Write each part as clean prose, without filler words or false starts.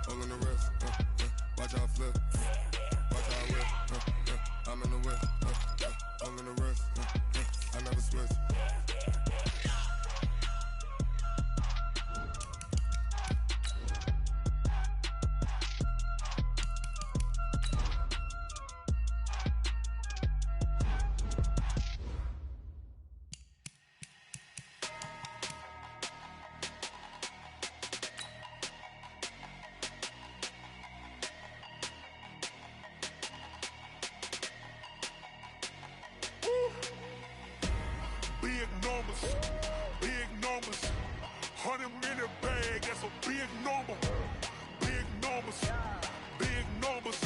all in the wrist. Watch how I flip. Watch how I whip. I'm in the whip. All in the wrist. I never switch. Big numbers, 100-minute bag, that's a big number. Big numbers,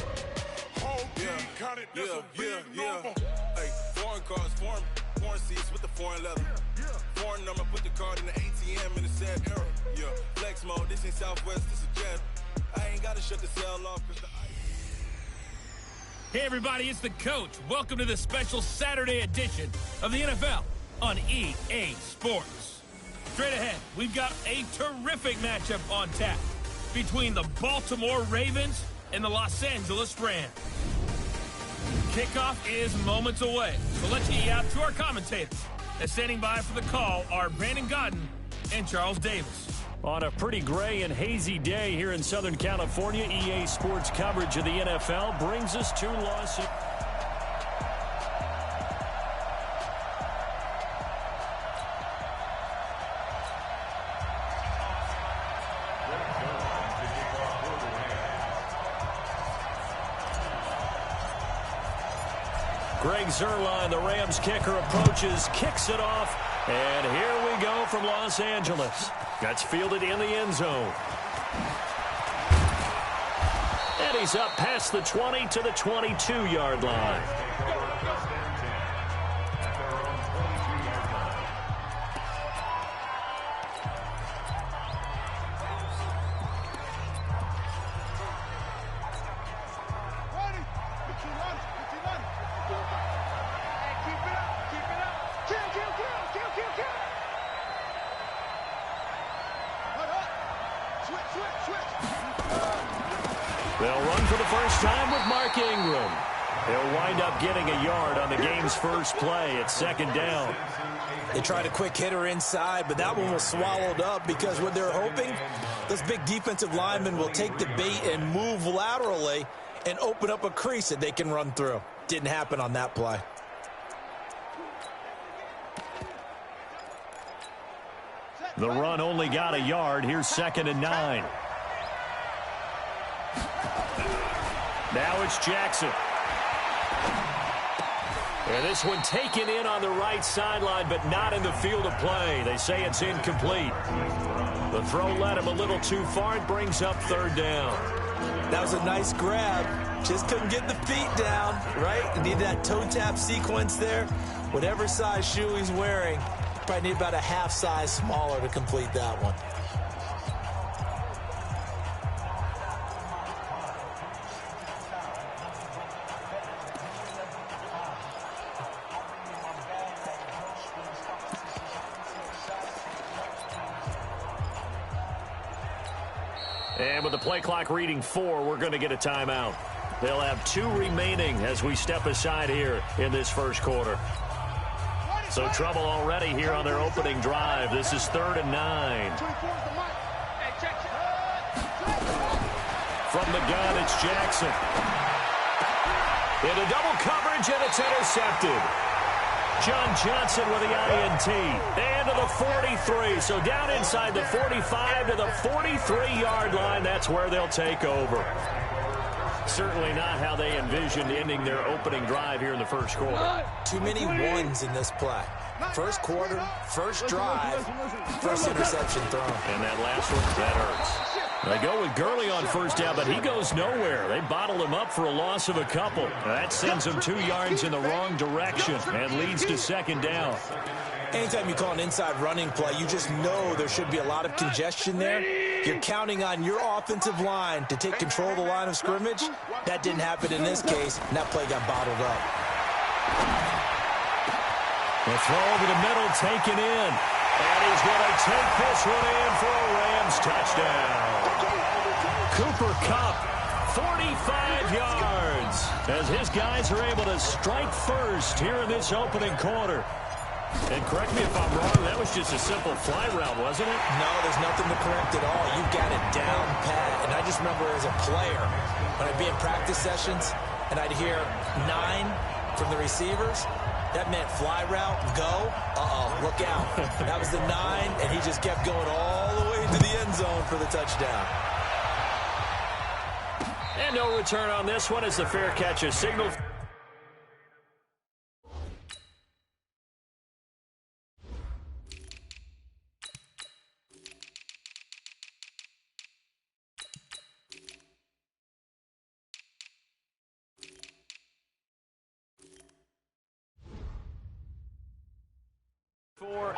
whole team counted, that's a big number. Hey, foreign cars, foreign seats with the foreign leather. Foreign number, put the card in the ATM in the sad era. Yeah, flex mode, this ain't Southwest, this is Jet. I ain't gotta shut the cell off cause the Hey everybody, it's the coach. Welcome to the special Saturday edition of the NFL on EA Sports. Straight ahead, we've got a terrific matchup on tap between the Baltimore Ravens and the Los Angeles Rams. Kickoff is moments away, so let's get you out to our commentators. And standing by for the call are Brandon Godden and Charles Davis. On a pretty gray and hazy day here in Southern California, EA Sports coverage of the NFL brings us to Los Angeles. Greg Zuerlein, the Rams kicker, approaches, kicks it off, and here we go from Los Angeles. That's fielded in the end zone. And he's up past the 20 to the 22-yard line. They'll run for the first time with Mark Ingram. He'll wind up getting a yard on the game's first play at second down. They tried a quick hitter inside, but that one was swallowed up because what they're hoping, those big defensive linemen will take the bait and move laterally and open up a crease that they can run through. Didn't happen on that play. The run only got a yard. Here's 2nd and 9. Now it's Jackson. And this one taken in on the right sideline, but not in the field of play. They say it's incomplete. The throw led him a little too far. It brings up 3rd down. That was a nice grab. Just couldn't get the feet down, right? Need that toe tap sequence there. Whatever size shoe he's wearing, probably need about a half size smaller to complete that one. And with the play clock reading 4, we're going to get a timeout. They'll have 2 remaining as we step aside here in this first quarter. So trouble already here on their opening drive. This is 3rd and 9. From the gun, it's Jackson. Into double coverage, and it's intercepted. John Johnson with the INT. And to the 43. So down inside the 45 to the 43-yard line. That's where they'll take over. Certainly not how they envisioned ending their opening drive here in the first quarter. Too many ones in this play. First quarter, first drive, first interception thrown. And that last one, that hurts. They go with Gurley on first down, but he goes nowhere. They bottled him up for a loss of a couple. That sends him 2 yards in the wrong direction and leads to 2nd down. Anytime you call an inside running play, you just know there should be a lot of congestion there. You're counting on your offensive line to take control of the line of scrimmage. That didn't happen in this case, and that play got bottled up. The throw over the middle taken in. And he's going to take this one in for a Rams touchdown. Cooper Kupp, 45 yards, as his guys are able to strike first here in this opening quarter. And correct me if I'm wrong, that was just a simple fly route, wasn't it? No, there's nothing to correct at all. You've got it down pat. And I just remember as a player, when I'd be in practice sessions and I'd hear 9 from the receivers, that meant fly route, go, look out. That was the 9, and he just kept going all the way to the end zone for the touchdown. And no return on this one as the fair catch is signaled.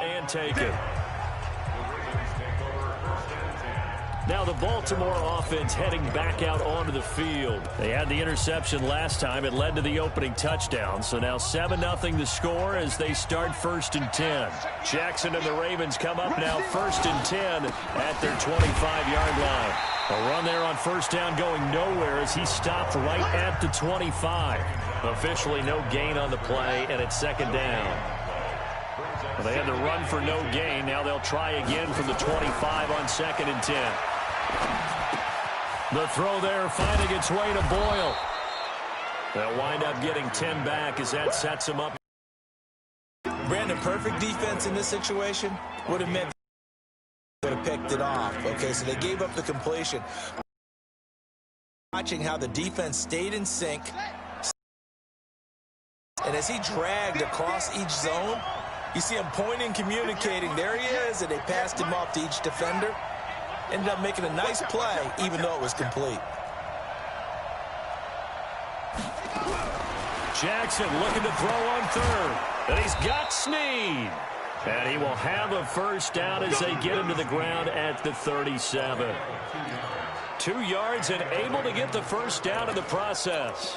And take it. Now the Baltimore offense heading back out onto the field. They had the interception last time. It led to the opening touchdown. So now 7-0 the score as they start 1st and 10. Jackson and the Ravens come up now 1st and 10 at their 25-yard line. A run there on 1st down going nowhere as he stopped right at the 25. Officially no gain on the play, and it's 2nd down. Well, they had to run for no gain. Now they'll try again from the 25 on 2nd and 10. The throw there finding its way to Boyle. They'll wind up getting 10 back as that sets them up. Brandon, perfect defense in this situation would have meant they would have picked it off. Okay, so they gave up the completion. Watching how the defense stayed in sync. And as he dragged across each zone, you see him pointing, communicating. There he is, and they passed him off to each defender. Ended up making a nice play, even though it was complete. Jackson looking to throw on 3rd. And he's got Snead. And he will have a 1st down as they get him to the ground at the 37. 2 yards and able to get the 1st down in the process.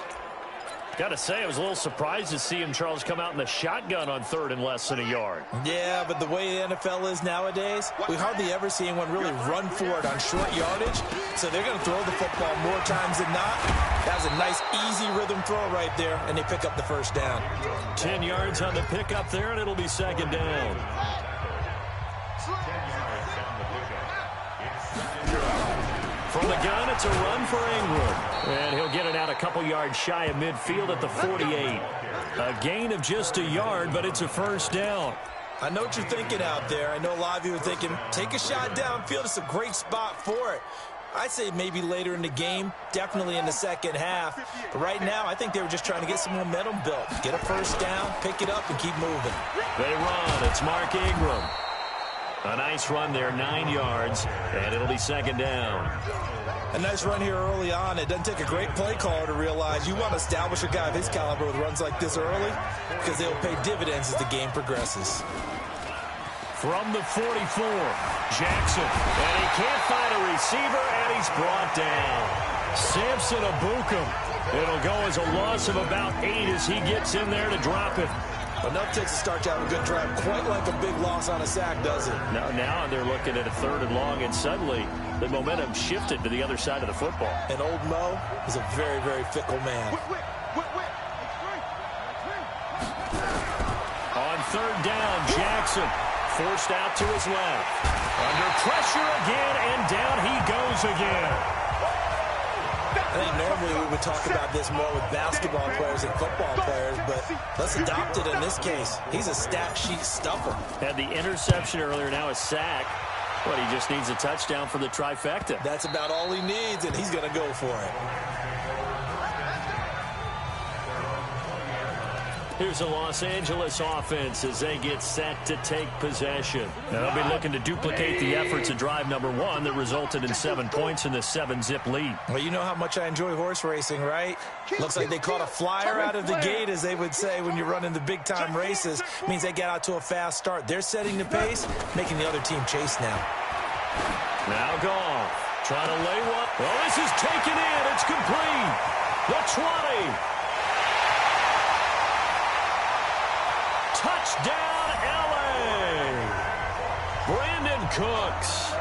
Got to say, I was a little surprised to see him, Charles, come out in the shotgun on 3rd and less than a yard. Yeah, but the way the NFL is nowadays, we hardly ever see anyone really run for it on short yardage. So they're going to throw the football more times than not. That was a nice, easy rhythm throw right there, and they pick up the 1st down. 10 yards on the pickup there, and it'll be 2nd down. From the gun, it's a run for Ingram. And he'll get it out a couple yards shy of midfield at the 48. A gain of just a yard, but it's a 1st down. I know what you're thinking out there. I know a lot of you are thinking, take a shot downfield. It's a great spot for it. I'd say maybe later in the game, definitely in the 2nd half. But right now, I think they were just trying to get some momentum built. Get a 1st down, pick it up, and keep moving. They run. It's Mark Ingram. A nice run there, 9 yards, and it'll be 2nd down. A nice run here early on. It doesn't take a great play caller to realize you want to establish a guy of his caliber with runs like this early because they'll pay dividends as the game progresses. From the 44, Jackson, and he can't find a receiver, and he's brought down. Samson Abukum. It'll go as a loss of about 8 as he gets in there to drop it. Enough takes a start to have a good drive, quite like a big loss on a sack, does it? Now they're looking at a 3rd and long, and suddenly the momentum shifted to the other side of the football. And old Mo is a very, very fickle man. On 3rd down, Jackson forced out to his left. Under pressure again, and down he goes again. I think normally we would talk about this more with basketball players and football players, but let's adopt it in this case. He's a stat sheet stuffer. Had the interception earlier, now a sack. But he just needs a touchdown for the trifecta. That's about all he needs, and he's going to go for it. Here's the Los Angeles offense as they get set to take possession. And they'll be looking to duplicate the efforts of drive number 1 that resulted in 7 points in the 7-zip lead. Well, you know how much I enjoy horse racing, right? Looks like they caught a flyer out of the gate, as they would say when you're running the big-time races. Means they get out to a fast start. They're setting the pace, making the other team chase now. Now Goff trying to lay one. Well, this is taken in. It's complete. The 20. Touchdown, L.A. Brandon Cooks,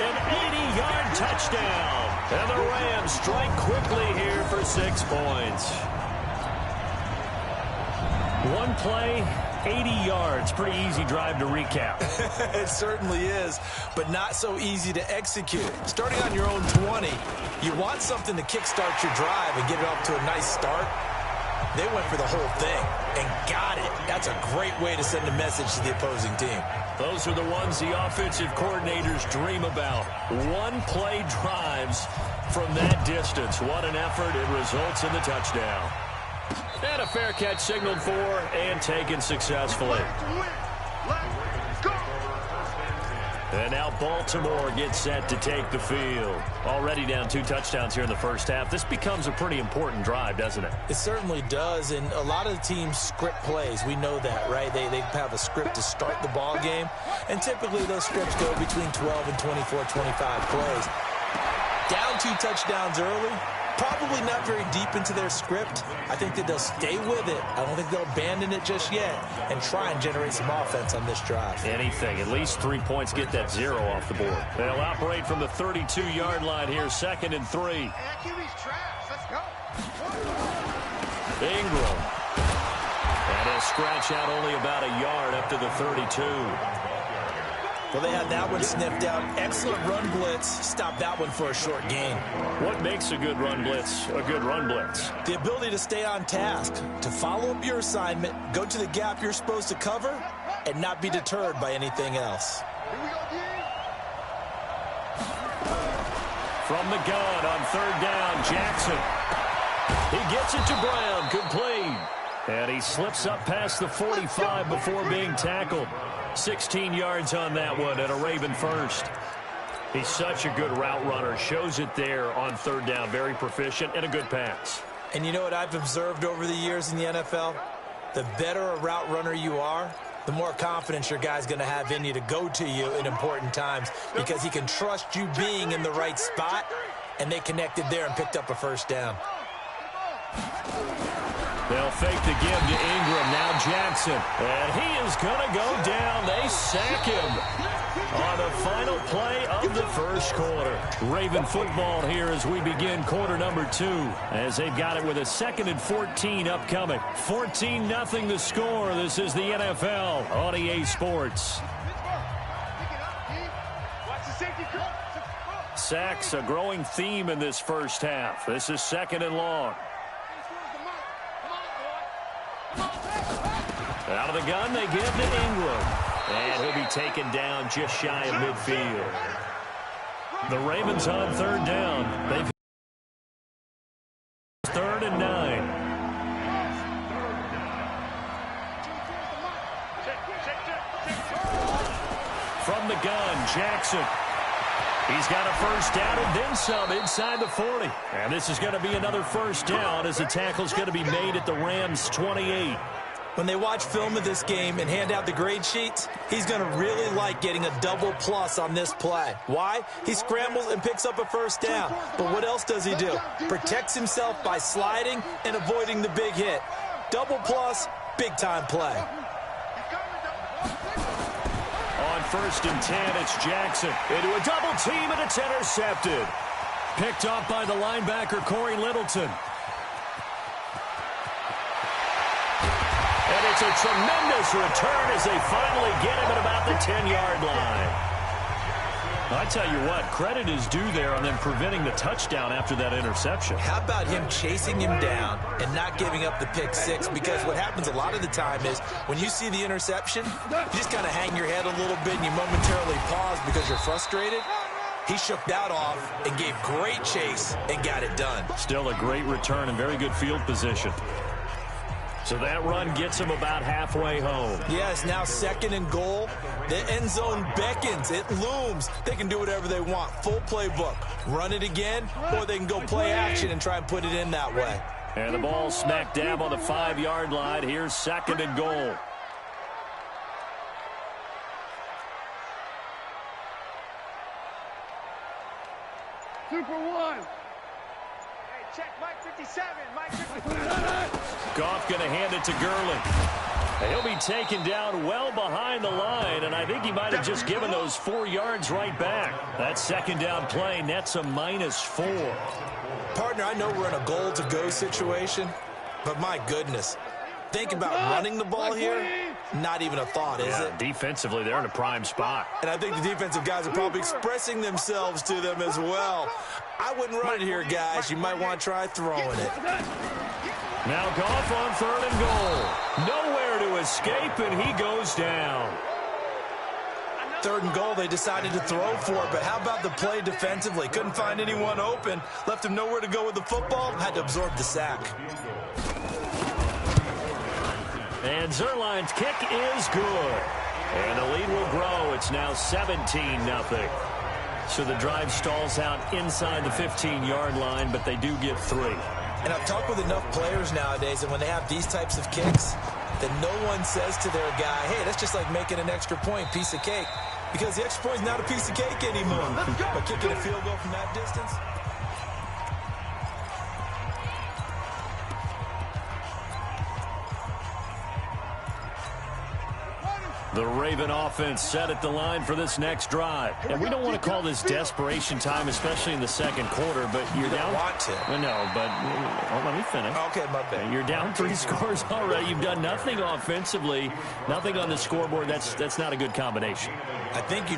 an 80-yard touchdown. And the Rams strike quickly here for 6 points. One play, 80 yards. Pretty easy drive to recap. It certainly is, but not so easy to execute. Starting on your own 20, you want something to kickstart your drive and get it off to a nice start. They went for the whole thing and got it. That's a great way to send a message to the opposing team. Those are the ones the offensive coordinators dream about. One-play drives from that distance. What an effort. It results in the touchdown. And a fair catch signaled for and taken successfully. And now Baltimore gets set to take the field. Already down 2 touchdowns here in the first half. This becomes a pretty important drive, doesn't it? It certainly does, and a lot of the teams script plays. We know that, right? They have a script to start the ball game, and typically those scripts go between 12 and 24, 25 plays. Down 2 touchdowns early, probably not very deep into their script. I think that they'll stay with it. I don't think they'll abandon it just yet and try and generate some offense on this drive. Anything. At least 3 points, get that 0 off the board. They'll operate from the 32-yard line here, 2nd and 3. Ingram. And he'll scratch out only about a yard up to the 32. Well, they had that one sniffed out. Excellent run blitz. Stop that one for a short gain. What makes a good run blitz a good run blitz? The ability to stay on task, to follow up your assignment, go to the gap you're supposed to cover, and not be deterred by anything else. From the gun on 3rd down, Jackson. He gets it to Brown, complete. And he slips up past the 45 before being tackled. 16 yards on that one and a Raven first. He's such a good route runner. Shows it there on 3rd down. Very proficient and a good pass. And you know what I've observed over the years in the NFL? The better a route runner you are, the more confidence your guy's going to have in you to go to you in important times because he can trust you being in the right spot, and they connected there and picked up a 1st down. They'll fake the give to Ingram. Now Jackson. And he is going to go down. They sack him on the final play of the first quarter. Raven football here as we begin quarter number 2. As they've got it with a 2nd and 14 upcoming. 14-0 the score. This is the NFL on EA Sports. Sacks a growing theme in this first half. This is 2nd and long. Out of the gun, they give to Ingram. And he'll be taken down just shy of midfield. The Ravens on 3rd down. They've 3rd and 9. From the gun, Jackson. He's got a 1st down and then some inside the 40. And this is going to be another 1st down as the tackle's going to be made at the Rams' 28. When they watch film of this game and hand out the grade sheets, he's going to really like getting a double plus on this play. Why? He scrambles and picks up a 1st down. But what else does he do? Protects himself by sliding and avoiding the big hit. Double plus, big-time play. On 1st and 10, it's Jackson. Into a double team, and it's intercepted. Picked off by the linebacker, Corey Littleton. And it's a tremendous return as they finally get him at about the 10-yard line. I tell you what, credit is due there on them preventing the touchdown after that interception. How about him chasing him down and not giving up the pick 6? Because what happens a lot of the time is when you see the interception, you just kind of hang your head a little bit and you momentarily pause because you're frustrated. He shook that off and gave great chase and got it done. Still a great return and very good field position. So that run gets him about halfway home. Yes, now 2nd and goal. The end zone beckons. It looms. They can do whatever they want. Full playbook. Run it again, or they can go play action and try and put it in that way. And the ball smack dab on the 5-yard line. Here's 2nd and goal. Super 1. Check Mike 57, Mike 57. Goff going to hand it to Gurley. He'll be taken down well behind the line, and I think he might have just given those 4 yards right back. That second down play nets a -4. Partner, I know we're in a goal-to-go situation, but my goodness, think about running the ball here. Not even a thought, is it? Defensively, they're in a prime spot. And I think the defensive guys are probably expressing themselves to them as well. I wouldn't run it here, guys. You might want to try throwing it. Now Goff on 3rd and goal. Nowhere to escape, and he goes down. 3rd and goal, they decided to throw for it, but how about the play defensively? Couldn't find anyone open. Left him nowhere to go with the football. Had to absorb the sack. And Zerline's kick is good. And the lead will grow. It's now 17-0. So the drive stalls out inside the 15-yard line, but they do get 3. And I've talked with enough players nowadays, and when they have these types of kicks, that no one says to their guy, hey, that's just like making an extra point, piece of cake. Because the extra point is not a piece of cake anymore. By kicking a field goal from that distance. The Raven offense set at the line for this next drive. And we don't want to call this desperation time, especially in the second quarter, but you're down. Want to. No, but let me finish. Okay, my bad. You're down 3 scores already. You've done nothing offensively, nothing on the scoreboard. That's not a good combination. I think you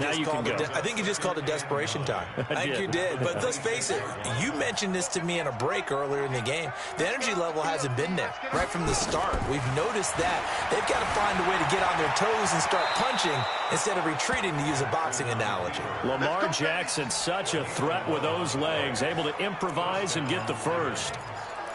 just called it desperation time. I think you did. But let's face it, you mentioned this to me in a break earlier in the game. The energy level hasn't been there right from the start. We've noticed that. They've got to find a way to get on their toes and start punching instead of retreating, to use a boxing analogy. Lamar Jackson, such a threat with those legs, able to improvise and get the first.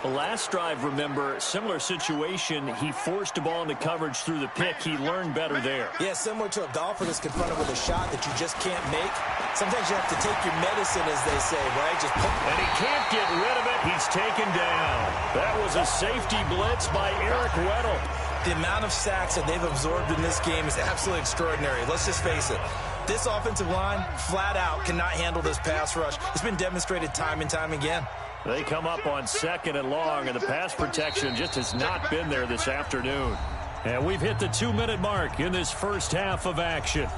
The last drive, remember, similar situation. He forced the ball into coverage through the pick. He learned better there. Yeah, similar to a golfer that's confronted with a shot that you just can't make. Sometimes you have to take your medicine, as they say, right? And he can't get rid of it. He's taken down. That was a safety blitz by Eric Weddle. The amount of sacks that they've absorbed in this game is absolutely extraordinary. Let's just face it. This offensive line, flat out, cannot handle this pass rush. It's been demonstrated time and time again. They come up on 2nd and long, and the pass protection just has not been there this afternoon. And we've hit the 2-minute mark in this first half of action.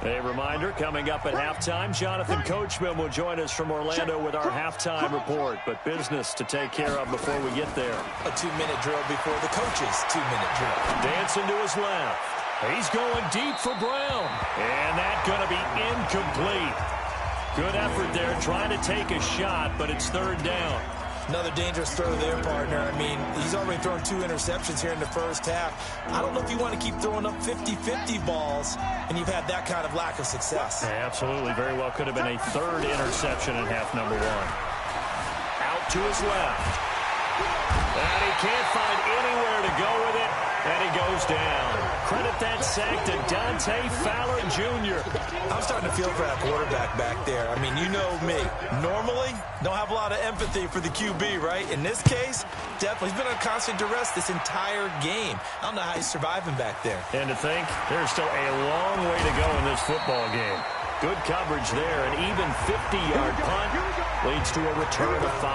A reminder, coming up at halftime, Jonathan Coachman will join us from Orlando with our halftime report. But business to take care of before we get there. A 2-minute drill before the coach's 2-minute drill. Dancing to his left. He's going deep for Brown. And that's going to be incomplete. Good effort there, trying to take a shot, but it's 3rd down. Another dangerous throw there, partner. I mean, he's already thrown 2 interceptions here in the first half. I don't know if you want to keep throwing up 50-50 balls, and you've had that kind of lack of success. Yeah, absolutely. Very well could have been a 3rd interception in half number 1. Out to his left. And he can't find anywhere to go with it, and he goes down. Credit that sack to Dante Fowler Jr. I'm starting to feel for that quarterback back there. I mean, you know me. Normally, don't have a lot of empathy for the QB, right? In this case, definitely. He's been on constant duress this entire game. I don't know how he's surviving back there. And to think, there's still a long way to go in this football game. Good coverage there. An even 50-yard punt leads to a return of 5.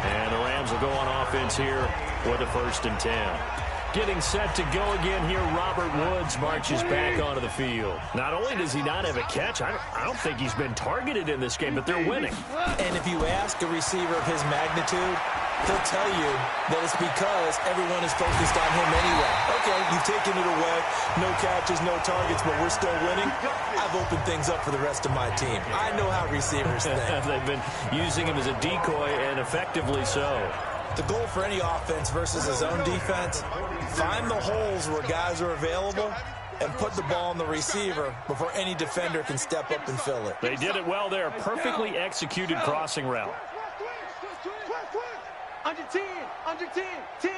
And the Rams will go on offense here with a 1st and 10. Getting set to go again here, Robert Woods marches back onto the field. Not only does he not have a catch, I don't think he's been targeted in this game, but they're winning. And if you ask a receiver of his magnitude, they'll tell you that it's because everyone is focused on him anyway. Okay, you've taken it away. No catches, no targets, but we're still winning. I've opened things up for the rest of my team. I know how receivers think. They've been using him as a decoy, and effectively so. The goal for any offense versus his own defense, find the holes where guys are available and put the ball on the receiver before any defender can step up and fill it. They did it well there. Perfectly executed crossing route. Under 10, 10.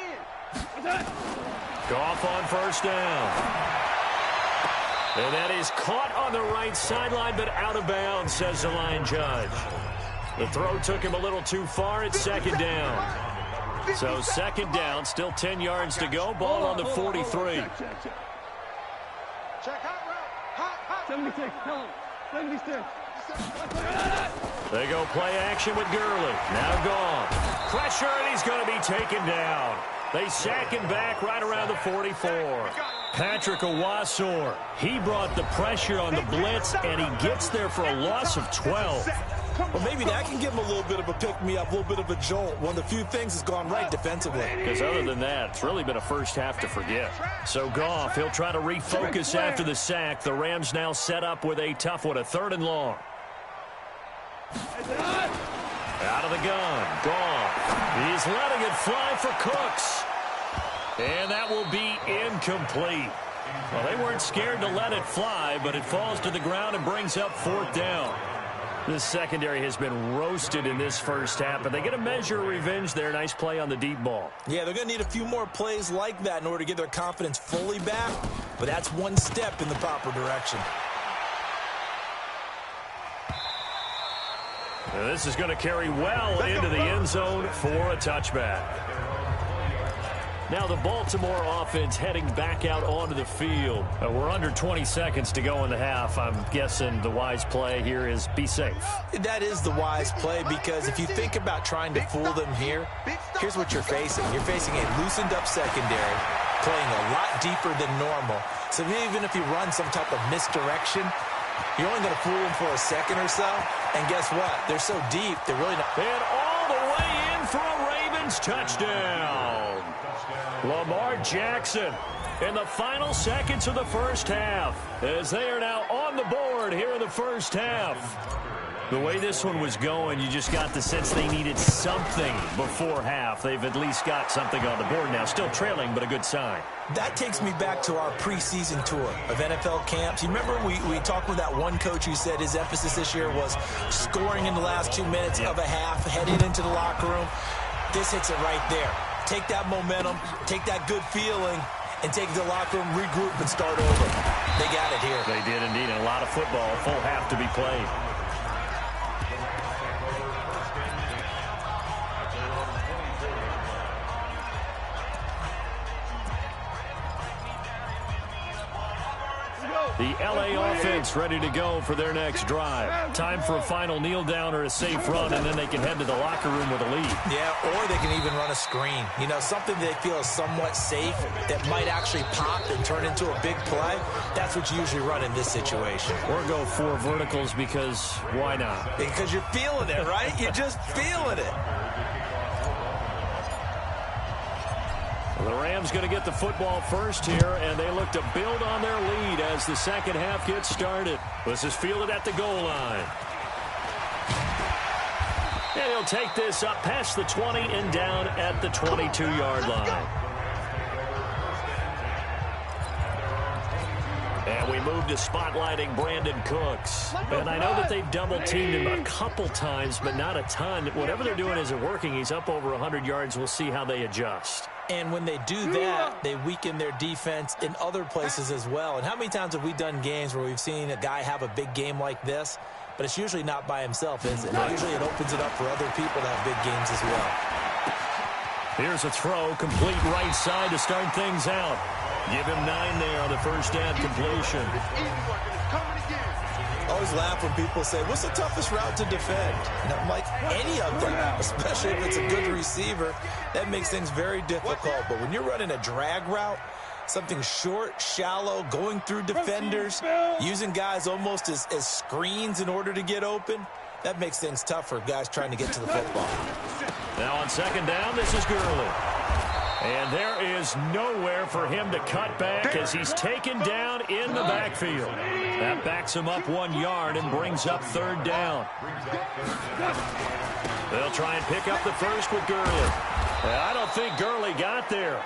Goff on 1st down. And that is caught on the right sideline, but out of bounds, says the line judge. The throw took him a little too far. It's 2nd down. So second down, still 10 yards to go. Ball on the 43. Check hot route. 76. Tell him. 76. They go play action with Gurley. Now gone. Pressure, and he's going to be taken down. They sack him back right around the 44. Patrick Owasor, he brought the pressure on the blitz, and he gets there for a loss of 12. Well, maybe that can give him a little bit of a pick-me-up, a little bit of a jolt. One of the few things that's gone right defensively. Because other than that, it's really been a first half to forget. So Goff, he'll try to refocus after the sack. The Rams now set up with a tough one, a 3rd and long. Out of the gun, Goff. He's letting it fly for Cooks. And that will be incomplete. Well, they weren't scared to let it fly, but it falls to the ground and brings up 4th down. This secondary has been roasted in this first half, but they get a measure of revenge there. Nice play on the deep ball. Yeah, they're going to need a few more plays like that in order to get their confidence fully back, but that's one step in the proper direction. Now this is going to carry well into the end zone for a touchback. Now the Baltimore offense heading back out onto the field. We're under 20 seconds to go in the half. I'm guessing the wise play here is be safe. That is the wise play, because if you think about trying to fool them here, here's what you're facing. You're facing a loosened up secondary, playing a lot deeper than normal. So even if you run some type of misdirection, you're only going to fool them for a second or so. And guess what? They're so deep, they're really not. And all the way in for a Ravens touchdown. Lamar Jackson in the final seconds of the first half, as they are now on the board here in the first half. The way this one was going, you just got the sense they needed something before half. They've at least got something on the board now. Still trailing, but a good sign. That takes me back to our preseason tour of NFL camps. You remember we talked with that one coach who said his emphasis this year was scoring in the last 2 minutes of a half, heading into the locker room. This hits it right there. Take that momentum, take that good feeling, and take it to the locker room, regroup, and start over. They got it here. They did indeed, and a lot of football, full half to be played. The LA offense ready to go for their next drive. Time for a final kneel down or a safe run, and then they can head to the locker room with a lead. Yeah, or they can even run a screen. You know, something they feel is somewhat safe that might actually pop and turn into a big play. That's what you usually run in this situation. Or go 4 verticals, because why not? Because you're feeling it, right? You're just feeling it. The Rams going to get the football first here, and they look to build on their lead as the second half gets started. This is fielded at the goal line. And he'll take this up past the 20 and down at the 22-yard line. And we move to spotlighting Brandon Cooks. And I know that they've double-teamed him a couple times, but not a ton. Whatever they're doing isn't working. He's up over 100 yards. We'll see how they adjust. And when they do that, they weaken their defense in other places as well. And how many times have we done games where we've seen a guy have a big game like this, but it's usually not by himself, is it? Usually it opens it up for other people to have big games as well. Here's a throw, complete right side to start things out. Give him 9 there on the first down completion. I always laugh when people say, what's the toughest route to defend? And I'm like, any of them, especially if it's a good receiver. That makes things very difficult. But when you're running a drag route, something short, shallow, going through defenders, using guys almost as screens in order to get open, that makes things tough for guys trying to get to the football. Now on second down, this is Gurley. And there is nowhere for him to cut back as he's taken down in the backfield. That backs him up 1 yard and brings up third down. They'll try and pick up the first with Gurley. I don't think Gurley got there.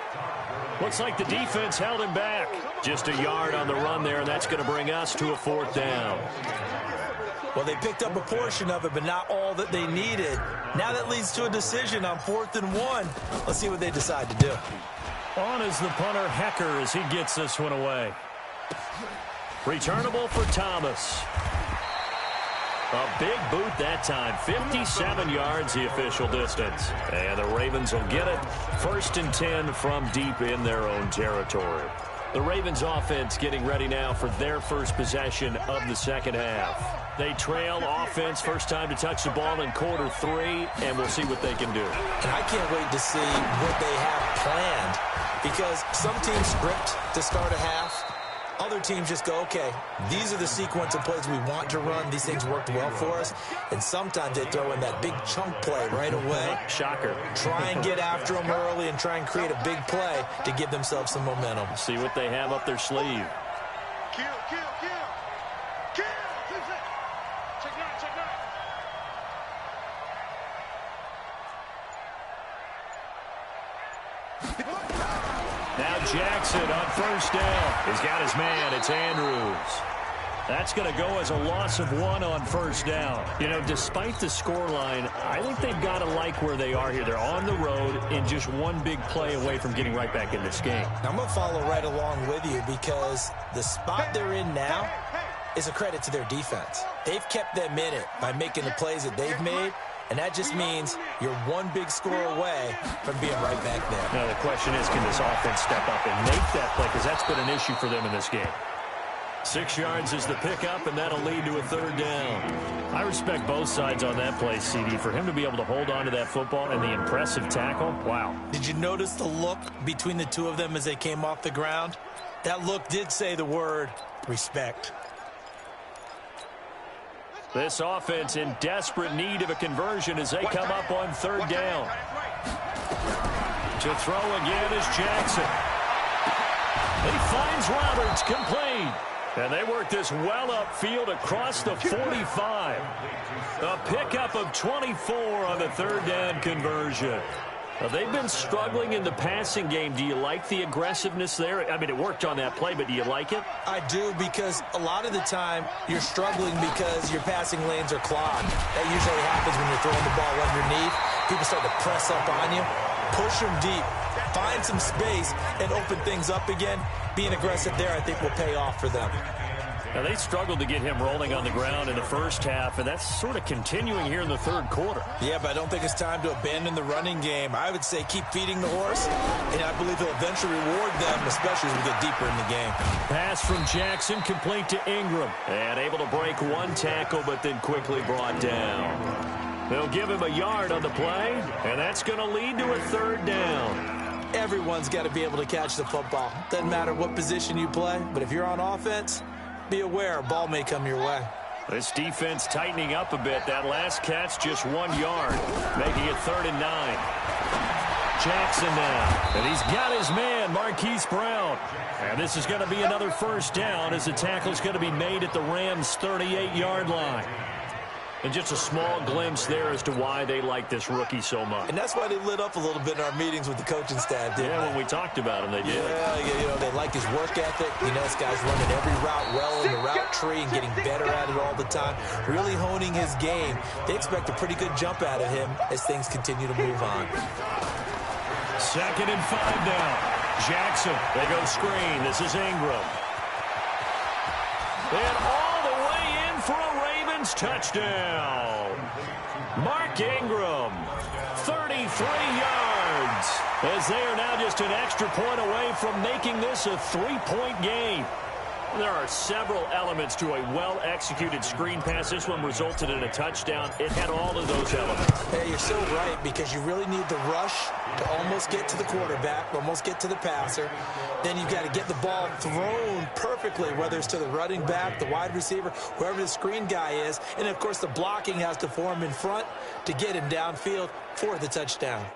Looks like the defense held him back. Just a yard on the run there, and that's going to bring us to a 4th down. Well, they picked up a portion of it, but not all that they needed. Now that leads to a decision on 4th and 1. Let's see what they decide to do. On is the punter, Hecker, as he gets this one away. Returnable for Thomas. A big boot that time. 57 yards the official distance. And the Ravens will get it. 1st and 10 from deep in their own territory. The Ravens offense getting ready now for their first possession of the second half. They trail offense, first time to touch the ball in quarter 3, and we'll see what they can do. And I can't wait to see what they have planned, because some teams script to start a half. Other teams just go, okay, these are the sequence of plays we want to run. These things worked well for us. And sometimes they throw in that big chunk play right away. Shocker. Try and get after them early and try and create a big play to give themselves some momentum. See what they have up their sleeve. Kill. Check nine. Now Jackson on first down. He's got his man. It's Andrews. That's going to go as a loss of 1 on first down. You know, despite the scoreline, I think they've got to like where they are here. They're on the road and just one big play away from getting right back in this game. I'm going to follow right along with you, because the spot they're in now is a credit to their defense. They've kept them in it by making the plays that they've made. And that just means you're one big score away from being right back there. Now, the question is, can this offense step up and make that play? Because that's been an issue for them in this game. 6 yards is the pickup, and that'll lead to a 3rd down. I respect both sides on that play, CD. For him to be able to hold on to that football and the impressive tackle, wow. Did you notice the look between the two of them as they came off the ground? That look did say the word respect. This offense in desperate need of a conversion as they come up on 3rd down. To throw again is Jackson. He finds Roberts, complete. And they work this well upfield across the 45. A pickup of 24 on the 3rd down conversion. They've been struggling in the passing game. Do you like the aggressiveness there? I mean, it worked on that play, but do you like it? I do, because a lot of the time you're struggling because your passing lanes are clogged. That usually happens when you're throwing the ball underneath. People start to press up on you. Push them deep. Find some space and open things up again. Being aggressive there, I think, will pay off for them. Now, they struggled to get him rolling on the ground in the first half, and that's sort of continuing here in the 3rd quarter. Yeah, but I don't think it's time to abandon the running game. I would say keep feeding the horse, and I believe he'll eventually reward them, especially as we get deeper in the game. Pass from Jackson, complete to Ingram. And able to break one tackle, but then quickly brought down. They'll give him a yard on the play, and that's going to lead to a 3rd down. Everyone's got to be able to catch the football. Doesn't matter what position you play, but if you're on offense, be aware a ball may come your way. This defense tightening up a bit. That last catch just 1 yard, making it 3rd and 9. Jackson now, and he's got his man, Marquise Brown. And this is going to be another first down as the tackle's going to be made at the Rams' 38-yard line. And just a small glimpse there as to why they like this rookie so much. And that's why they lit up a little bit in our meetings with the coaching staff, didn't they? When we talked about him, they did. Yeah, you know, they like his work ethic. You know, this guy's running every route well in the route tree and getting better at it all the time, really honing his game. They expect a pretty good jump out of him as things continue to move on. 2nd and 5 now. Jackson, they go screen. This is Ingram. And all the way in for a Ravens touchdown. Mark Ingram, 33 yards, as they are now just an extra point away from making this a 3-point game. There are several elements to a well-executed screen pass. This one resulted in a touchdown. It had all of those elements. Hey, you're so right, because you really need the rush to almost get to the quarterback, almost get to the passer. Then you've got to get the ball thrown perfectly, whether it's to the running back, the wide receiver, whoever the screen guy is. And, of course, the blocking has to form in front to get him downfield for the touchdown.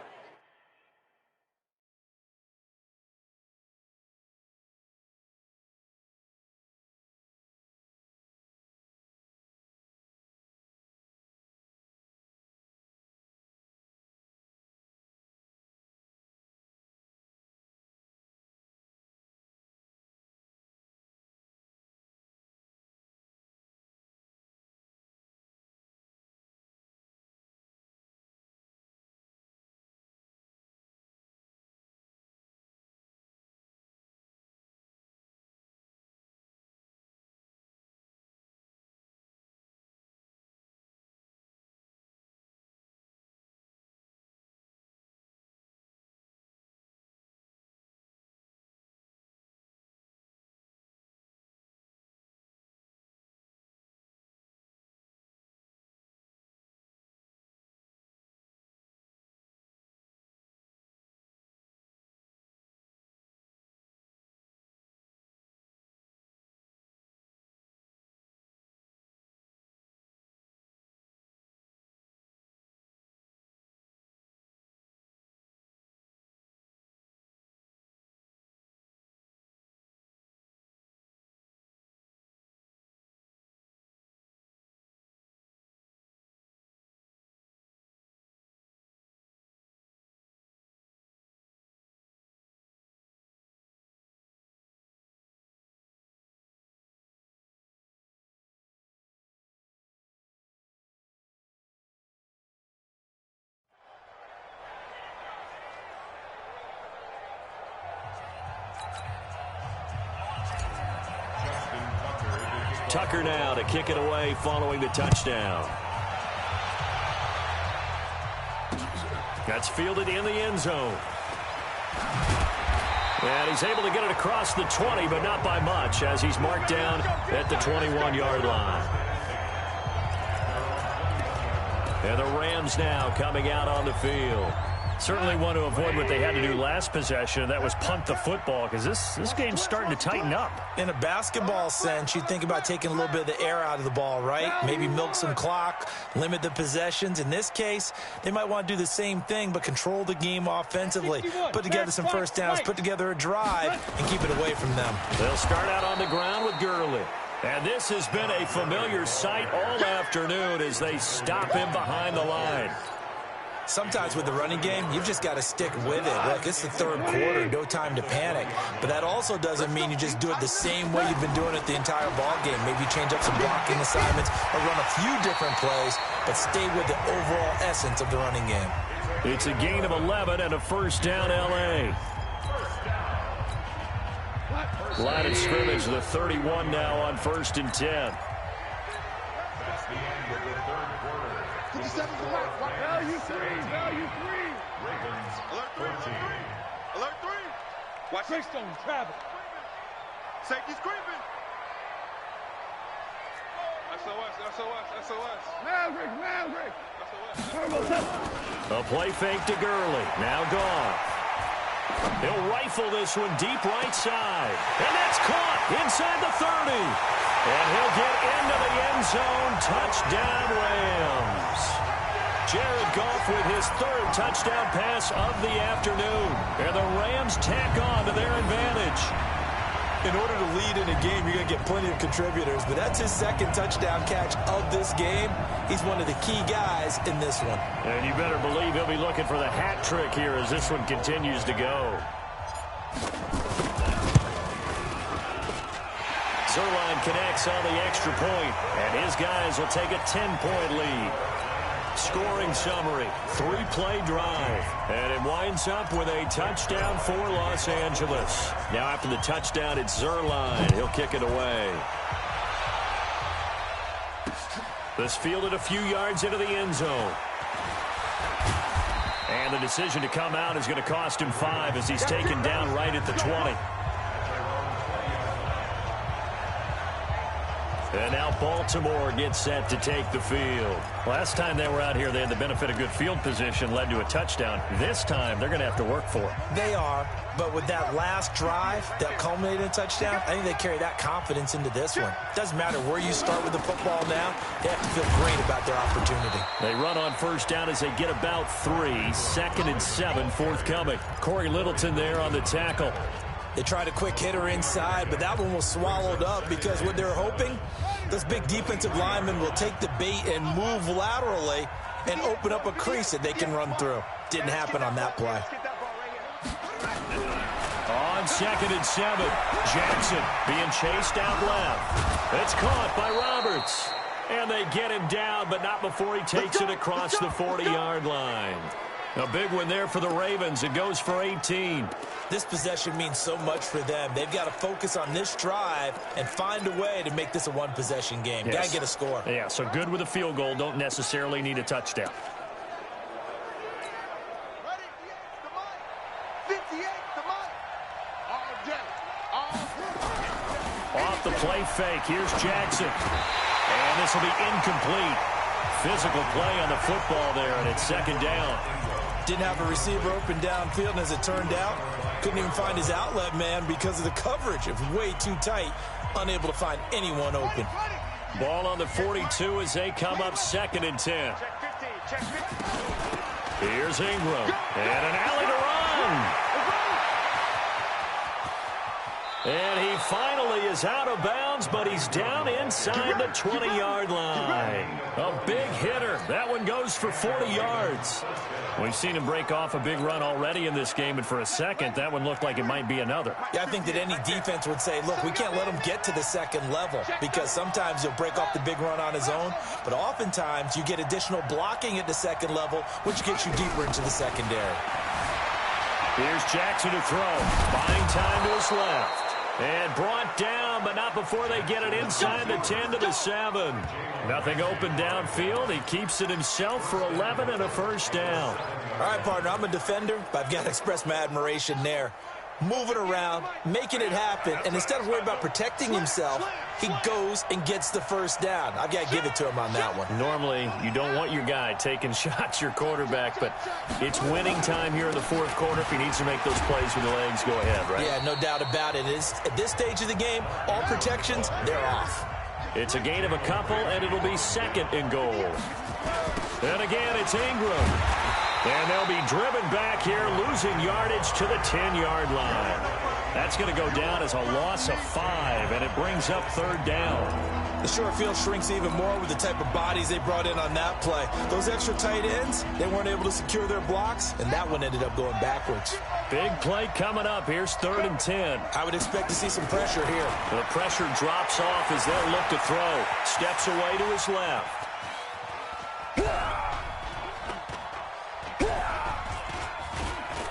Tucker now to kick it away following the touchdown. That's fielded in the end zone. And he's able to get it across the 20, but not by much, as he's marked down at the 21-yard line. And the Rams now coming out on the field. Certainly want to avoid what they had to do last possession. That was punt the football, because this game's starting to tighten up. In a basketball sense, you think about taking a little bit of the air out of the ball, right? Maybe milk some clock, limit the possessions. In this case, they might want to do the same thing, but control the game offensively. Put together some first downs, put together a drive, and keep it away from them. They'll start out on the ground with Gurley. And this has been a familiar sight all afternoon as they stop him behind the line. Sometimes with the running game, you've just got to stick with it. Look, it's the third quarter, no time to panic. But that also doesn't mean you just do it the same way you've been doing it the entire ball game. Maybe change up some blocking assignments or run a few different plays, but stay with the overall essence of the running game. It's a gain of 11 and a first down, L.A. Line of scrimmage, the 31 now on 1st and 10. Value three. Alert three. Alert three. Watch Greystone, travel. Safety's creeping. SOS. Maverick. SOS. A play fake to Gurley. Now gone. He'll rifle this one deep right side. And that's caught inside the 30. And he'll get into the end zone. Touchdown, Rams. Jared Goff with his third touchdown pass of the afternoon. And the Rams tack on to their advantage. In order to lead in a game, you're going to get plenty of contributors, but that's his second touchdown catch of this game. He's one of the key guys in this one. And you better believe he'll be looking for the hat trick here as this one continues to go. Zerline connects on the extra point, and his guys will take a 10-point lead. Scoring summary, 3-play drive, and it winds up with a touchdown for Los Angeles. Now after the touchdown, it's Zerline. He'll kick it away. This fielded a few yards into the end zone. And the decision to come out is going to cost him 5 as he's taken down right at the 20. And now Baltimore gets set to take the field. Last time they were out here, they had the benefit of good field position, led to a touchdown. This time, they're going to have to work for it. They are, but with that last drive that culminated in a touchdown, I think they carry that confidence into this one. Doesn't matter where you start with the football now, they have to feel great about their opportunity. They run on first down as they get about 3. 2nd and 7 forthcoming. Corey Littleton there on the tackle. They tried a quick hitter inside, but that one was swallowed up because what they're hoping, this big defensive lineman will take the bait and move laterally and open up a crease that they can run through. Didn't happen on that play. On 2nd and 7, Jackson being chased out left. It's caught by Roberts. And they get him down, but not before he takes it across the 40-yard line. A big one there for the Ravens. It goes for 18. This possession means so much for them. They've got to focus on this drive and find a way to make this a one-possession game. Yes. Got to get a score. Yeah, so good with a field goal. Don't necessarily need a touchdown. Ready? The mic. 58, the mic. All day. Off the play fake. Here's Jackson. And this will be incomplete. Physical play on the football there, and it's 2nd down. Didn't have a receiver open downfield, and as it turned out, couldn't even find his outlet man because of the coverage. It was way too tight, unable to find anyone open. Ball on the 42 as they come up 2nd and 10. Here's Ingram, and an alley to run. And he finally is out of bounds, but he's down inside the 20-yard line. A big hitter. That one goes for 40 yards. We've seen him break off a big run already in this game, and for a second, that one looked like it might be another. Yeah, I think that any defense would say, look, we can't let him get to the second level because sometimes he'll break off the big run on his own, but oftentimes you get additional blocking at the second level, which gets you deeper into the secondary. Here's Jackson to throw. Buying time to his left. And brought down, but not before they get it inside the 10 to the 7. Nothing open downfield. He keeps it himself for 11 and a first down. All right, partner, I'm a defender, but I've got to express my admiration there. Moving around, making it happen, and instead of worrying about protecting himself, he goes and gets the first down. I've got to give it to him on that one. Normally, you don't want your guy taking shots, your quarterback, but it's winning time here in the fourth quarter if he needs to make those plays with the legs. Go ahead, right? Yeah, no doubt about it. At this stage of the game, all protections, they're off. It's a gain of a couple, and it'll be second and goal. And again, it's Ingram. And they'll be driven back here, losing yardage to the 10-yard line. That's going to go down as a loss of 5, and it brings up third down. The short field shrinks even more with the type of bodies they brought in on that play. Those extra tight ends, they weren't able to secure their blocks, and that one ended up going backwards. Big play coming up. Here's 3rd and 10. I would expect to see some pressure here. The pressure drops off as they'll look to throw. Steps away to his left.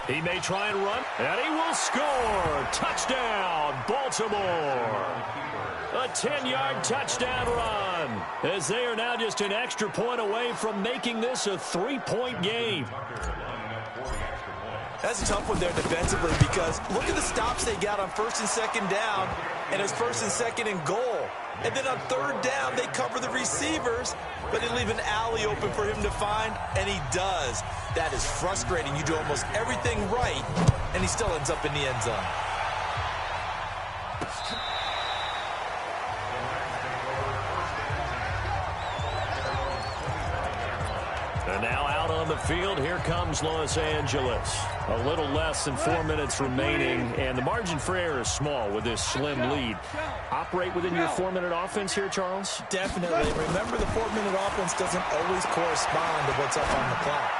He may try and run, and he will score. Touchdown, Baltimore. A 10-yard touchdown run, as they are now just an extra point away from making this a 3-point game. That's a tough one there defensively because look at the stops they got on 1st and 2nd down, and it's 1st and 2nd and goal. And then on 3rd down, they cover the receivers, but they leave an alley open for him to find, and he does. That is frustrating. You do almost everything right, and he still ends up in the end zone. And now out on the field, here comes Los Angeles. A little less than 4 minutes remaining, and the margin for error is small with this slim lead. Operate within your 4-minute offense here, Charles? Definitely. Remember, the 4-minute offense doesn't always correspond to what's up on the clock.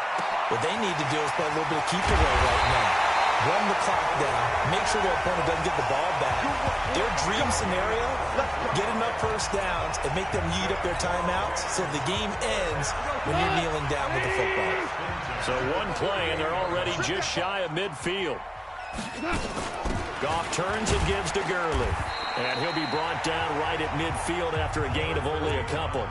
What they need to do is play a little bit of keep away right now. Run the clock down. Make sure their opponent doesn't get the ball back. Their dream scenario, get enough first downs and make them eat up their timeouts so the game ends when you're kneeling down with the football. So one play, and they're already just shy of midfield. Goff turns and gives to Gurley. And he'll be brought down right at midfield after a gain of only a couple.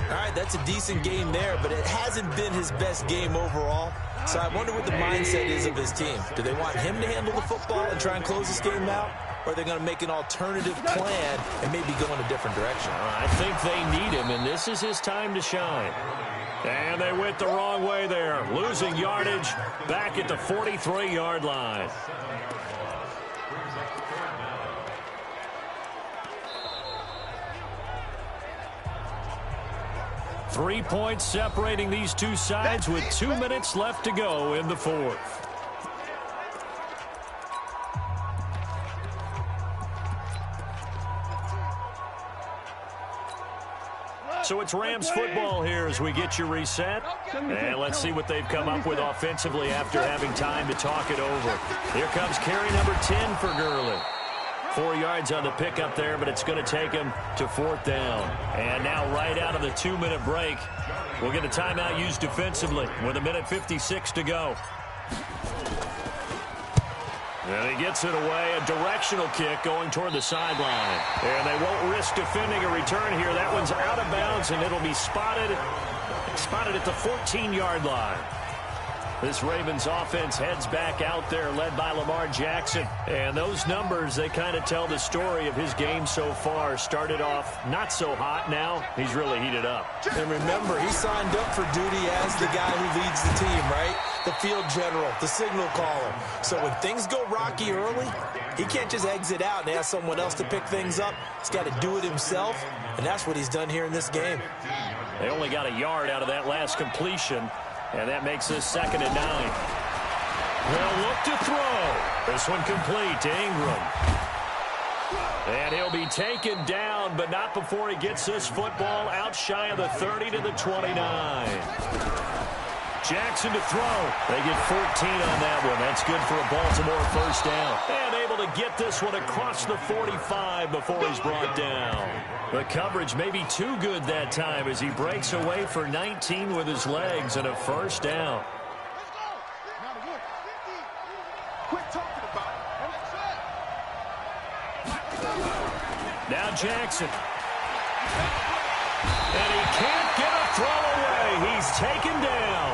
All right, that's a decent game there, but it hasn't been his best game overall. So I wonder what the mindset is of his team. Do they want him to handle the football and try and close this game out? Or are they going to make an alternative plan and maybe go in a different direction? I think they need him, and this is his time to shine. And they went the wrong way there. Losing yardage back at the 43-yard line. Three points separating these two sides with 2 minutes left to go in the fourth. So it's Rams football here as we get you reset. And let's see what they've come up with offensively after having time to talk it over. Here comes carry number 10 for Gurley. 4 yards on the pickup there, but it's going to take him to 4th down. And now right out of the 2-minute break, we'll get a timeout used defensively with 1:56 to go. And he gets it away, a directional kick going toward the sideline. And they won't risk defending a return here. That one's out of bounds, and it'll be spotted at the 14-yard line. This Ravens offense heads back out there, led by Lamar Jackson. And those numbers, they kind of tell the story of his game so far. Started off not so hot. Now he's really heated up. And remember, he signed up for duty as the guy who leads the team, right? The field general, the signal caller. So when things go rocky early, he can't just exit out and ask someone else to pick things up. He's got to do it himself, and that's what he's done here in this game. They only got a yard out of that last completion. And that makes this 2nd and 9. They'll look to throw. This one complete to Ingram. And he'll be taken down, but not before he gets this football out shy of the 30 to the 29. Jackson to throw. They get 14 on that one. That's good for a Baltimore first down. And able to get this one across the 45 before he's brought down. The coverage may be too good that time as he breaks away for 19 with his legs and a first down. Quit talking about it. Now Jackson. And he can't get a throw away. He's taken down.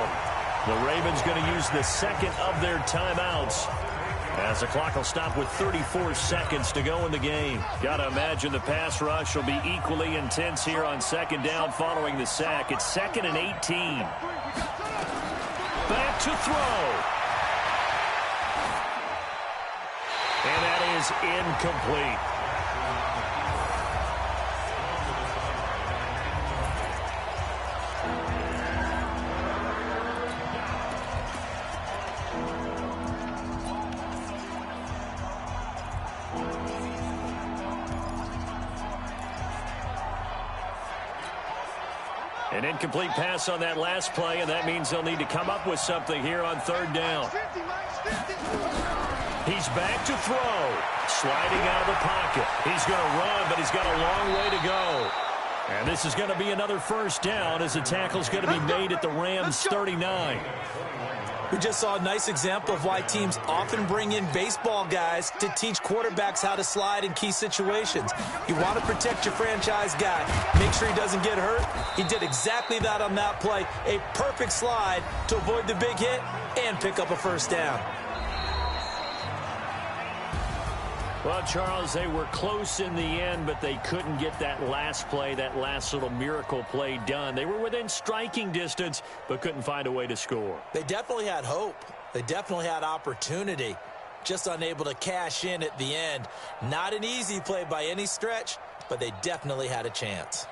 The Ravens going to use the second of their timeouts, as the clock will stop with 34 seconds to go in the game. Got to imagine the pass rush will be equally intense here on second down following the sack. It's 2nd and 18. Back to throw. And that is incomplete. An incomplete pass on that last play, and that means they'll need to come up with something here on third down. He's back to throw. Sliding out of the pocket. He's going to run, but he's got a long way to go. And this is going to be another first down as the tackle's going to be made at the Rams' 39. We just saw a nice example of why teams often bring in baseball guys to teach quarterbacks how to slide in key situations. You want to protect your franchise guy. Make sure he doesn't get hurt. He did exactly that on that play. A perfect slide to avoid the big hit and pick up a first down. Well, Charles, they were close in the end, but they couldn't get that last play, that last little miracle play done. They were within striking distance, but couldn't find a way to score. They definitely had hope. They definitely had opportunity. Just unable to cash in at the end. Not an easy play by any stretch, but they definitely had a chance.